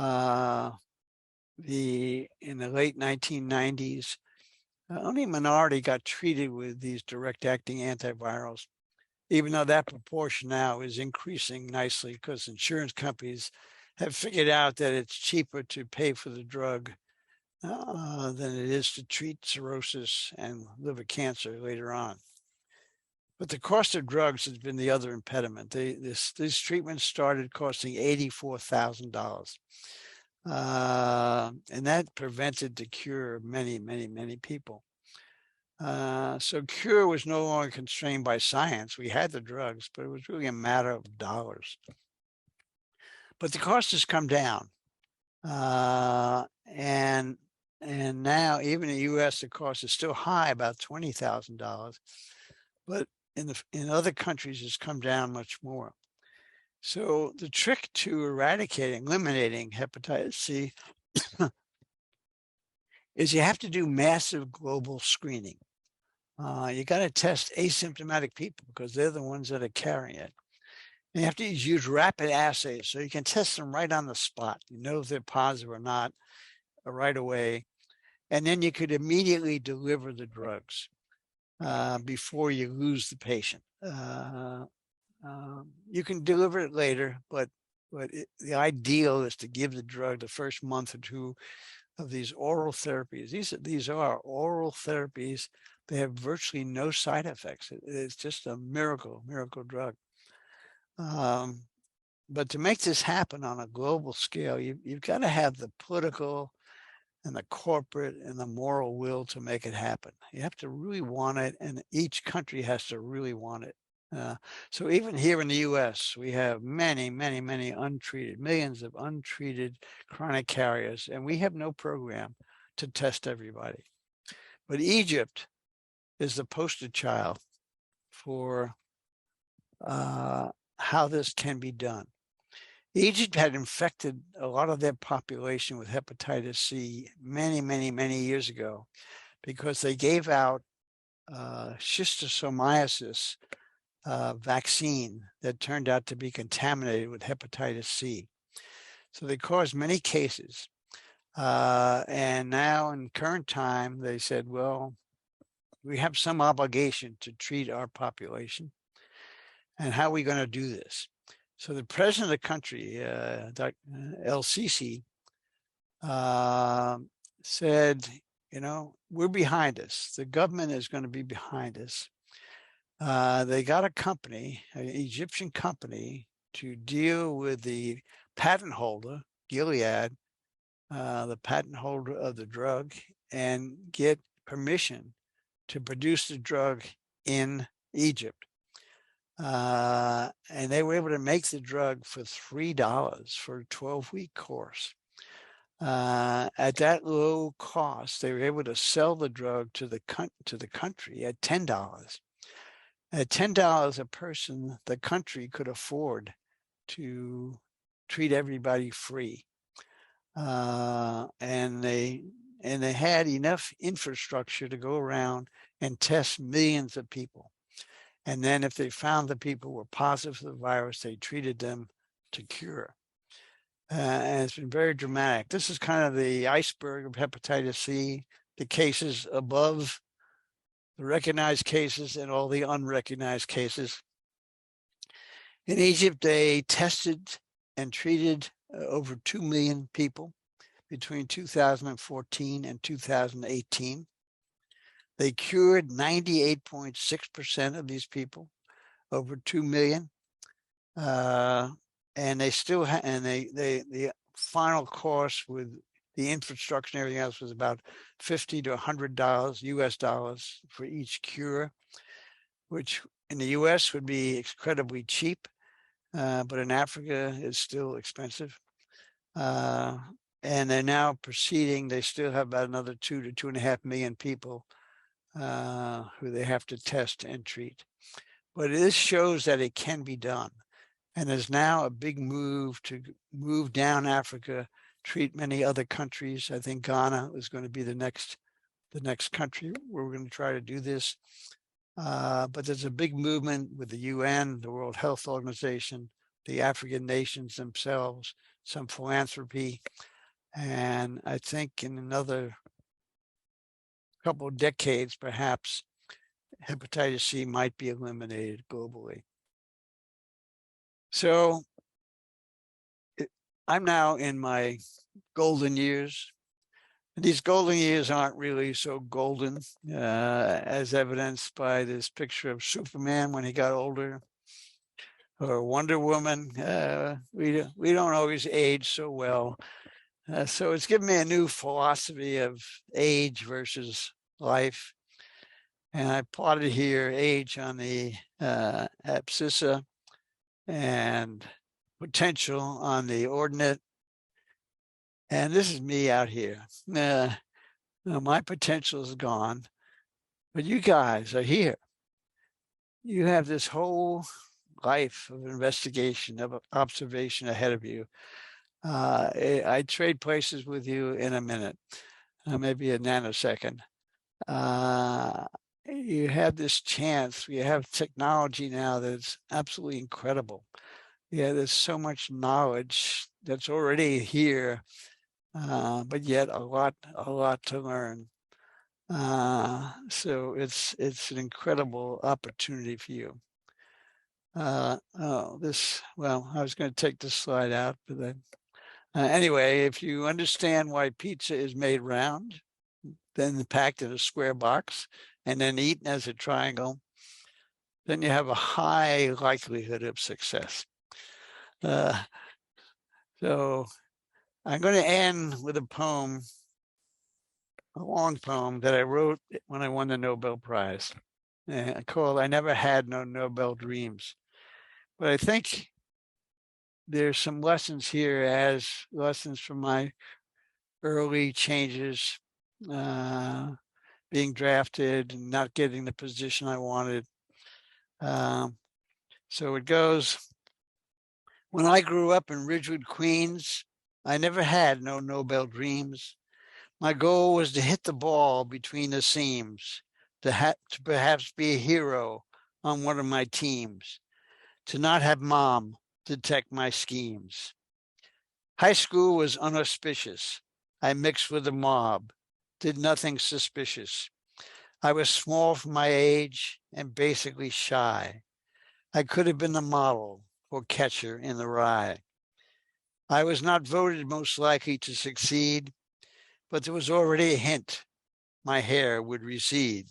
the late 1990s, only a minority got treated with these direct-acting antivirals, even though that proportion now is increasing nicely because insurance companies have figured out that it's cheaper to pay for the drug than it is to treat cirrhosis and liver cancer later on. But the cost of drugs has been the other impediment. These treatments started costing $84,000. And that prevented the cure of many, many, many people. So cure was no longer constrained by science. We had the drugs, but it was really a matter of dollars. But the cost has come down. And now, even in the US, the cost is still high, about $20,000. But in other countries, it's come down much more. So the trick to eliminating hepatitis C is you have to do massive global screening. You got to test asymptomatic people because they're the ones that are carrying it. And you have to use rapid assays so you can test them right on the spot. You know if they're positive or not right away. And then you could immediately deliver the drugs before you lose the patient. You can deliver it later, but the ideal is to give the drug the first month or two of these oral therapies. These are oral therapies. They have virtually no side effects. It's just a miracle drug. But to make this happen on a global scale, you've got to have the political and the corporate and the moral will to make it happen. You have to really want it, and each country has to really want it. So even here in the US, we have many untreated, millions of untreated chronic carriers, and we have no program to test everybody. But Egypt is the poster child for how this can be done. Egypt had infected a lot of their population with hepatitis C many years ago because they gave out schistosomiasis vaccine that turned out to be contaminated with hepatitis C. So they caused many cases. And now in current time, they said, well, we have some obligation to treat our population. And how are we going to do this? So the president of the country, El-Sisi, said, we're behind us. The government is going to be behind us. They got a company, an Egyptian company, to deal with the patent holder, Gilead, the patent holder of the drug, and get permission to produce the drug in Egypt. And they were able to make the drug for $3 for a 12-week course. At that low cost, they were able to sell the drug to the country at $10. At $10 a person, the country could afford to treat everybody free. And they had enough infrastructure to go around and test millions of people. And then if they found the people were positive for the virus, they treated them to cure. And it's been very dramatic. This is kind of the iceberg of hepatitis C, the cases above the recognized cases and all the unrecognized cases. In Egypt, they tested and treated over 2 million people between 2014 and 2018. They cured 98.6% of these people, over 2 million. And they still the final cost with the infrastructure and everything else was about $50 to $100 US dollars for each cure, which in the US would be incredibly cheap, but in Africa it's still expensive. And they're now proceeding, they still have about another 2 to 2.5 million people who they have to test and treat. But this shows that it can be done. And there's now a big move to move down Africa, treat many other countries. I think Ghana is going to be the next country where we're going to try to do this. But there's a big movement with the UN, the World Health Organization, the African nations themselves, some philanthropy. And I think in another couple of decades, perhaps, hepatitis C might be eliminated globally. So I'm now in my golden years. These golden years aren't really so golden, as evidenced by this picture of Superman when he got older, or Wonder Woman. We don't always age so well. So it's given me a new philosophy of age versus life. And I plotted here age on the abscissa and potential on the ordinate. And this is me out here. My potential is gone, but you guys are here. You have this whole life of investigation, of observation ahead of you. I trade places with you in a minute, maybe a nanosecond. You have this chance. We have technology now that's absolutely incredible. Yeah, there's so much knowledge that's already here, but yet a lot to learn. So it's an incredible opportunity for you. I was going to take this slide out, but then anyway, if you understand why pizza is made round, then packed in a square box, and then eaten as a triangle, then you have a high likelihood of success. So I'm going to end with a poem, a long poem that I wrote when I won the Nobel Prize, called I Never Had No Nobel Dreams. But I think there's some lessons here as lessons from my early changes, being drafted and not getting the position I wanted. So it goes, when I grew up in Ridgewood, Queens, I never had no Nobel dreams. My goal was to hit the ball between the seams, to perhaps be a hero on one of my teams, to not have mom detect my schemes. High school was unauspicious. I mixed with the mob, did nothing suspicious. I was small for my age and basically shy. I could have been the model or catcher in the rye. I was not voted most likely to succeed, but there was already a hint my hair would recede.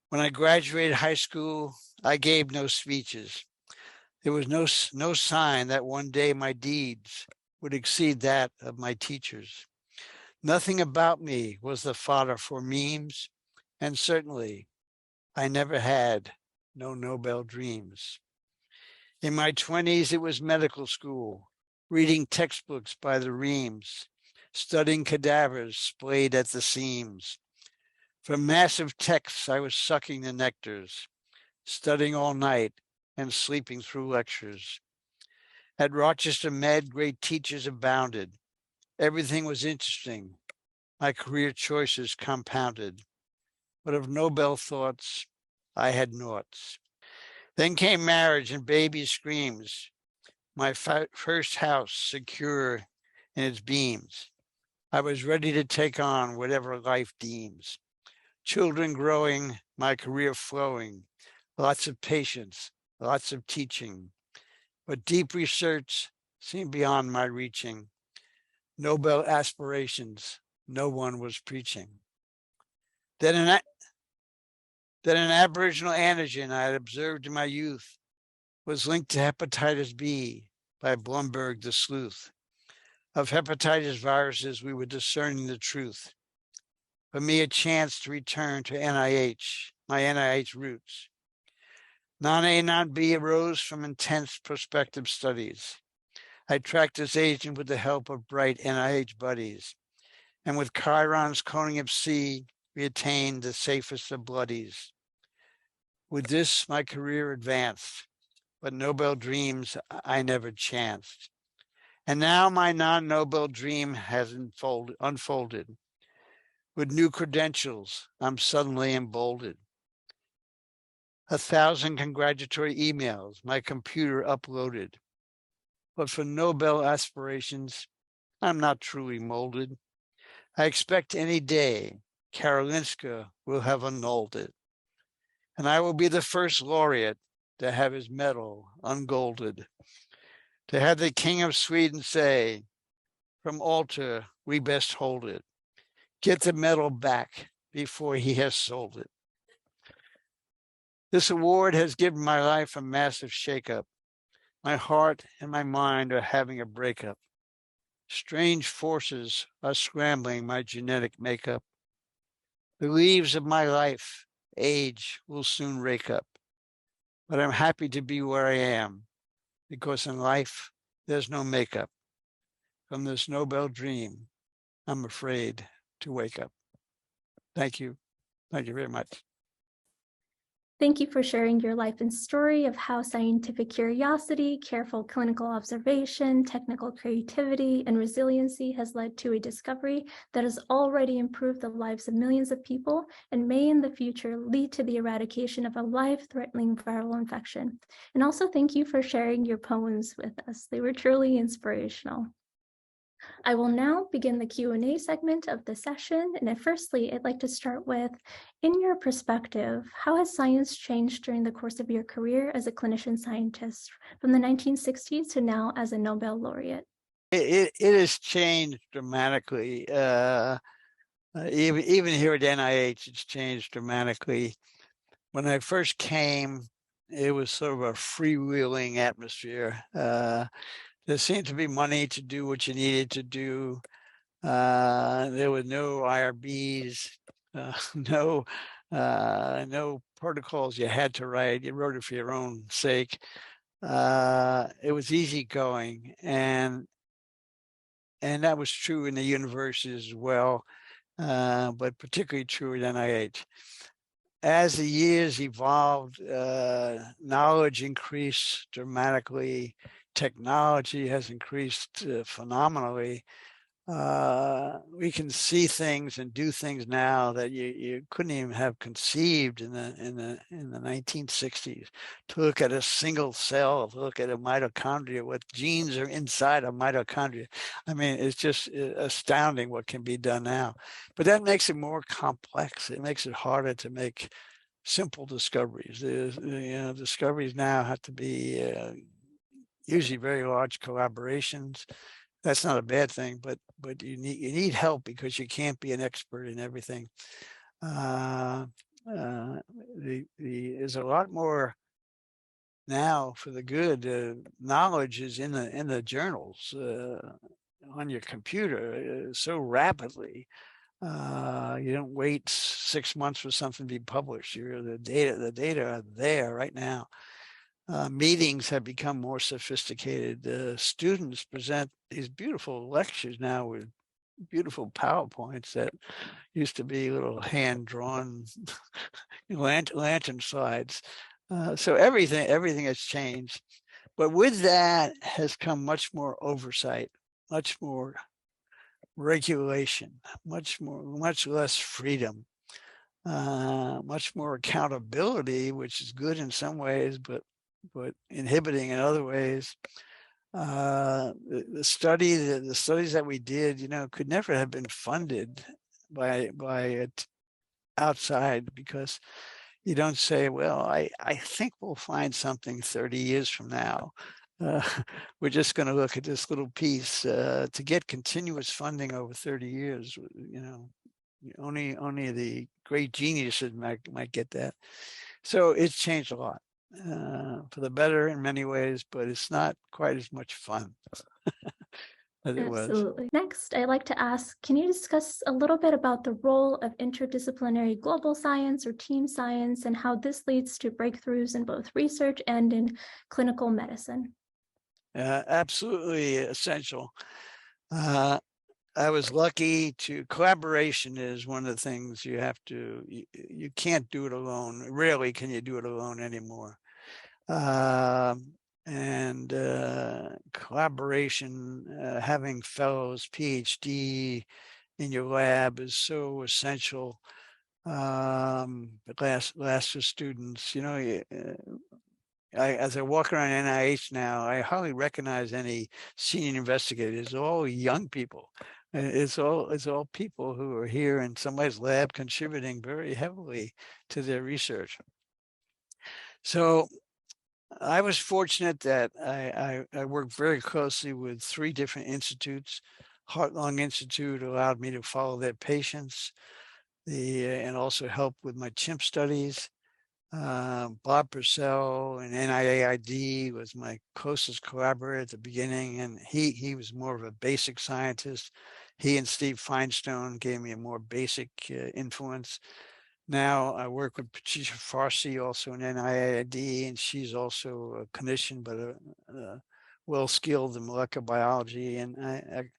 When I graduated high school, I gave no speeches. There was no sign that one day my deeds would exceed that of my teachers. Nothing about me was the fodder for memes, and certainly I never had no Nobel dreams. In my 20s, it was medical school, reading textbooks by the reams, studying cadavers splayed at the seams. From massive texts, I was sucking the nectars, studying all night and sleeping through lectures. At Rochester Med, great teachers abounded. Everything was interesting. My career choices compounded. But of Nobel thoughts, I had noughts. Then came marriage and baby screams. My first house secure in its beams. I was ready to take on whatever life deems. Children growing, my career flowing. Lots of patience, lots of teaching. but deep research seemed beyond my reaching. Nobel aspirations, no one was preaching. Then an Aboriginal antigen I had observed in my youth was linked to hepatitis B by Blumberg the sleuth. Of hepatitis viruses, we were discerning the truth. For me, a chance to return to NIH, my NIH roots. Non-A, non-B arose from intense prospective studies. I tracked this agent with the help of bright NIH buddies. And with Chiron's coning of C, we attained the safest of bloodies. With this, my career advanced, but Nobel dreams I never chanced. And now my non-Nobel dream has unfolded. With new credentials, I'm suddenly emboldened. 1,000 congratulatory emails my computer uploaded. But for Nobel aspirations, I'm not truly molded. I expect any day Karolinska will have annulled it. And I will be the first laureate to have his medal ungolded. To have the King of Sweden say, from altar, we best hold it. Get the medal back before he has sold it. This award has given my life a massive shakeup. My heart and my mind are having a breakup. Strange forces are scrambling my genetic makeup. The leaves of my life, age will soon rake up. But I'm happy to be where I am, because in life, there's no makeup. From this Nobel dream, I'm afraid to wake up. Thank you. Thank you very much. Thank you for sharing your life and story of how scientific curiosity, careful clinical observation, technical creativity, and resiliency has led to a discovery that has already improved the lives of millions of people and may in the future lead to the eradication of a life-threatening viral infection. And also thank you for sharing your poems with us. They were truly inspirational. I will now begin the Q&A segment of the session. And firstly, I'd like to start with, in your perspective, how has science changed during the course of your career as a clinician scientist from the 1960s to now as a Nobel laureate? It has changed dramatically. Even here at NIH, it's changed dramatically. When I first came, it was sort of a freewheeling atmosphere. There seemed to be money to do what you needed to do. There were no IRBs, no protocols you had to write. You wrote it for your own sake. It was easygoing, and that was true in the universities as well, but particularly true at NIH. As the years evolved, knowledge increased dramatically. Technology has increased phenomenally. We can see things and do things now that you couldn't even have conceived in the 1960s. To look at a single cell, to look at a mitochondria, what genes are inside a mitochondria. I mean, it's just astounding what can be done now. But that makes it more complex. It makes it harder to make simple discoveries. Discoveries now have to be usually very large collaborations. That's not a bad thing, but you need help because you can't be an expert in everything. There's a lot more now for the good. Knowledge is in the journals on your computer so rapidly. You don't wait 6 months for something to be published. The data are there right now. Meetings have become more sophisticated. Students present these beautiful lectures now with beautiful PowerPoints that used to be little hand-drawn lantern slides. So everything has changed. But with that has come much more oversight, much more regulation, much less freedom, much more accountability, which is good in some ways, but inhibiting in other ways. The studies that we did, could never have been funded by outside, because you don't say, well, I think we'll find something 30 years from now. uh, we're just going to look at this little piece to get continuous funding over 30 years. You know, only the great geniuses might get that. So it's changed a lot for the better in many ways, but it's not quite as much fun as it was. Absolutely. Next, I'd like to ask, can you discuss a little bit about the role of interdisciplinary global science or team science and how this leads to breakthroughs in both research and in clinical medicine? Absolutely essential. I was lucky to collaboration is one of the things you have to, you can't do it alone. Rarely can you do it alone anymore. And collaboration, having fellows, PhD in your lab is so essential. Lasker students, you know, as I walk around NIH now, I hardly recognize any senior investigators. It's all young people. It's all people who are here in somebody's lab contributing very heavily to their research. So I was fortunate that I worked very closely with 3 different institutes. Heart-Lung Institute allowed me to follow their patients, and also help with my chimp studies. Bob Purcell and NIAID was my closest collaborator at the beginning, and he was more of a basic scientist. He and Steve Feinstone gave me a more basic influence. Now I work with Patricia Farsi, also in NIAID, and she's also a clinician, but a well-skilled in molecular biology. And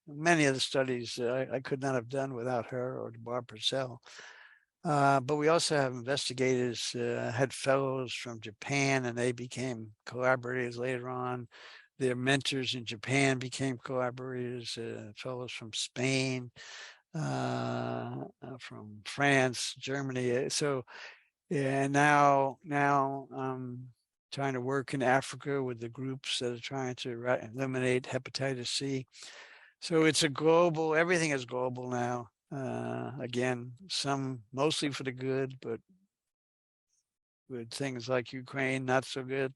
many of the studies I could not have done without her or Bob Purcell. But we also have investigators, had fellows from Japan, and they became collaborators later on. Their mentors in Japan became collaborators, fellows from Spain, from France, Germany. So, yeah, now I'm trying to work in Africa with the groups that are trying to eliminate hepatitis C. So it's a global, everything is global now. Again, some mostly for the good, but with things like Ukraine, not so good.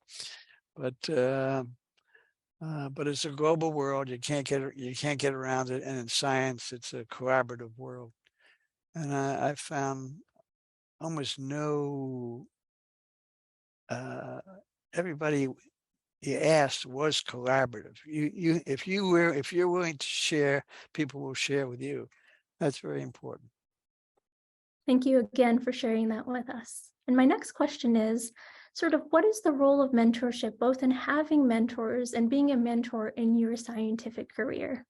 But it's a global world. You can't get around it. And in science, it's a collaborative world. And I found almost no everybody you asked was collaborative. If you're willing to share, people will share with you. That's very important. Thank you again for sharing that with us. And my next question is sort of what is the role of mentorship, both in having mentors and being a mentor in your scientific career?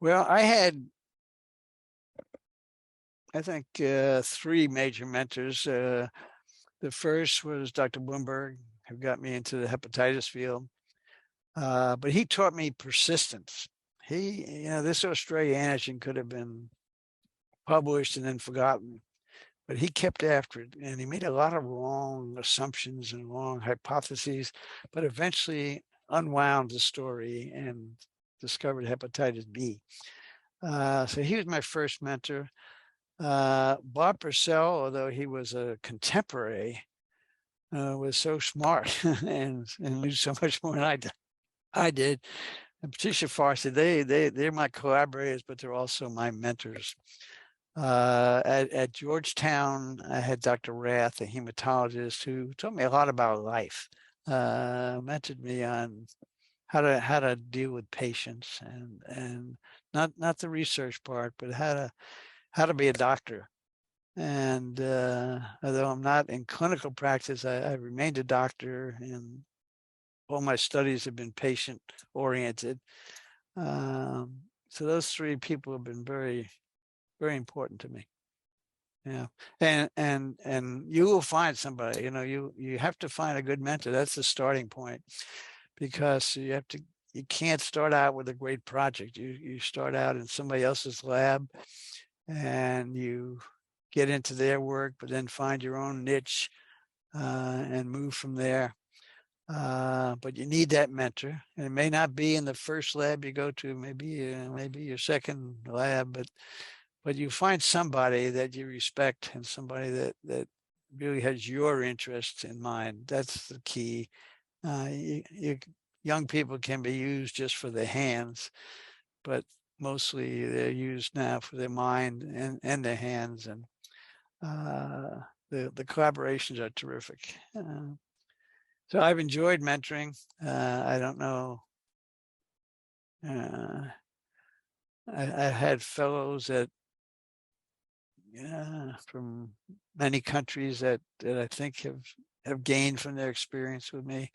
Well, I had, I think, 3 major mentors. The first was Dr. Bloomberg, who got me into the hepatitis field. But he taught me persistence. This Australian antigen could have been published and then forgotten, but he kept after it, and he made a lot of wrong assumptions and wrong hypotheses, but eventually unwound the story and discovered hepatitis B. So he was my first mentor. Bob Purcell, although he was a contemporary, was so smart and knew so much more than I did. And Patricia Farsi, they're my collaborators, but they're also my mentors. At Georgetown, I had Dr. Rath, a hematologist, who taught me a lot about life, mentored me on how to deal with patients and not the research part, but how to be a doctor. And although I'm not in clinical practice, I remained a doctor, and all my studies have been patient oriented. So those 3 people have been very, very important to me. Yeah. And you will find somebody, you have to find a good mentor. That's the starting point, because you can't start out with a great project. You start out in somebody else's lab and you get into their work, but then find your own niche and move from there. But you need that mentor, and it may not be in the first lab you go to, maybe your second lab, but you find somebody that you respect and somebody that really has your interests in mind. That's the key. You young people can be used just for their hands, but mostly they're used now for their mind and their hands. And the collaborations are terrific. So I've enjoyed mentoring. I don't know. I had fellows that from many countries that I think have gained from their experience with me.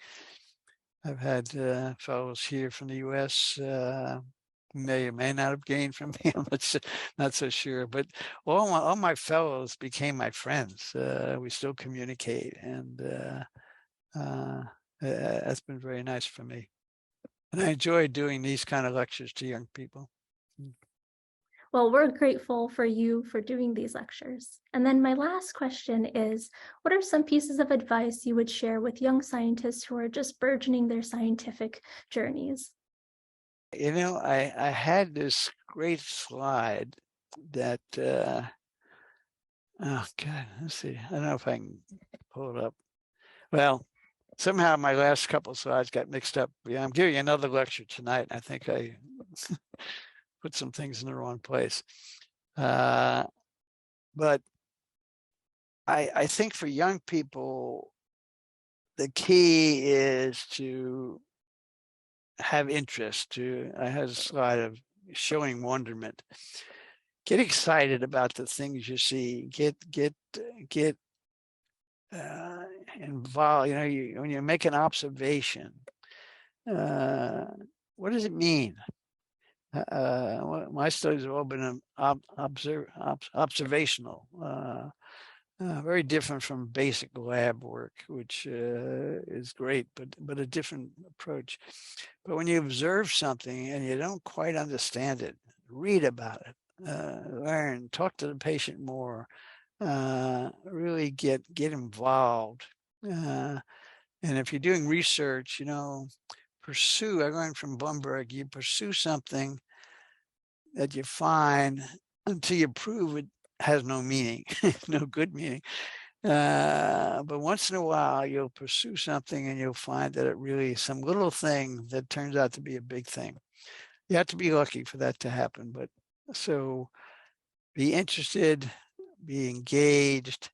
I've had fellows here from the U.S. May or may not have gained from me. I'm not so sure, but all my fellows became my friends. We still communicate, and that's been very nice for me. And I enjoy doing these kind of lectures to young people. Well, we're grateful for you for doing these lectures. And then my last question is, what are some pieces of advice you would share with young scientists who are just burgeoning their scientific journeys? You know, I had this great slide that, oh God, let's see. I don't know if I can pull it up. Well, somehow my last couple of slides got mixed up. Yeah, I'm giving another lecture tonight. I think I put some things in the wrong place. But I think for young people, the key is to have interest. I had a slide of showing wonderment. Get excited about the things you see. Get involved. You know, when you make an observation, what does it mean? My studies have all been observational, very different from basic lab work, which is great, but a different approach. But when you observe something and you don't quite understand it, read about it, learn, talk to the patient more, really get involved. And if you're doing research, you know, pursue. I learned from Blumberg, you pursue something that you find until you prove it has no meaning, no good meaning. But once in a while, you'll pursue something and you'll find that it really is some little thing that turns out to be a big thing. You have to be lucky for that to happen. But so be interested, be engaged,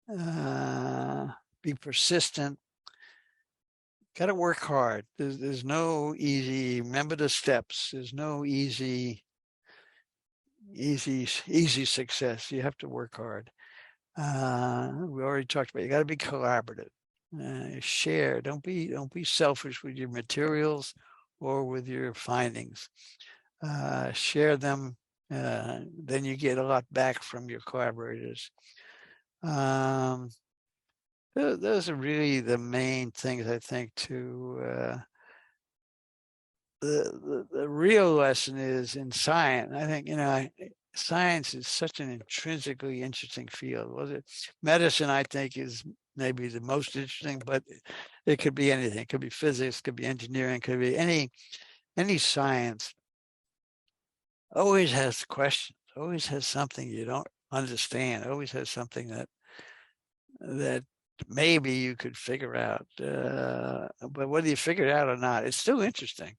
be persistent. Got to work hard. There's no easy, remember the steps. There's no easy success. You have to work hard. We already talked about, you got to be collaborative. Share. Don't be selfish with your materials or with your findings. Share them. Then you get a lot back from your collaborators. Those are really the main things, I think, to the real lesson is in science. I think, you know, science is such an intrinsically interesting field. Medicine, I think, is maybe the most interesting, but it could be anything. It could be physics, could be engineering, could be any science. Always has questions, always has something you don't understand, always has something that maybe you could figure out. But whether you figure it out or not, it's still interesting.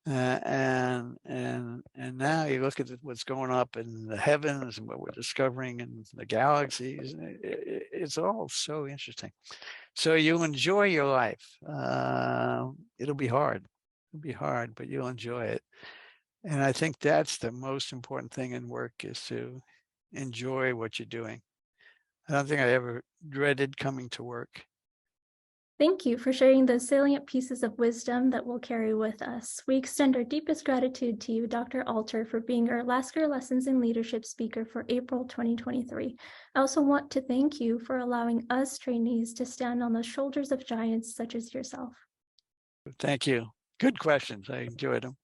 And now you look at what's going up in the heavens and what we're discovering in the galaxies. It's all so interesting. So you'll enjoy your life. It'll be hard. It'll be hard, but you'll enjoy it. And I think that's the most important thing in work, is to enjoy what you're doing. I don't think I ever dreaded coming to work. Thank you for sharing those salient pieces of wisdom that we'll carry with us. We extend our deepest gratitude to you, Dr. Alter, for being our Lasker Lessons in Leadership speaker for April 2023. I also want to thank you for allowing us trainees to stand on the shoulders of giants such as yourself. Thank you. Good questions. I enjoyed them.